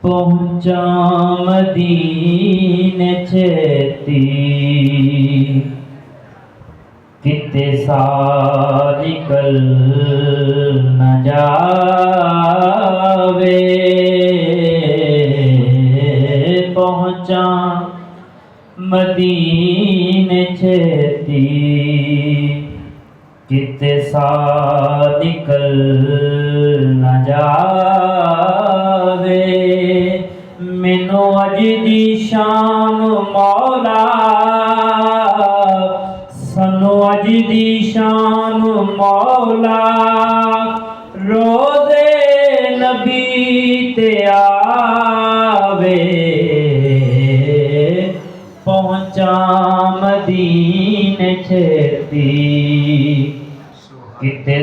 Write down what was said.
पहुँचा मदीने छेती किते साल निकल न जावे। पहुँचा मदीने छेती किते साल निकल न जावे। मैनू अज दी शाम मौला, सानू अज दी शाम मौला रोज़े नबी ते आवे। पहुँचा मदीने छेती किते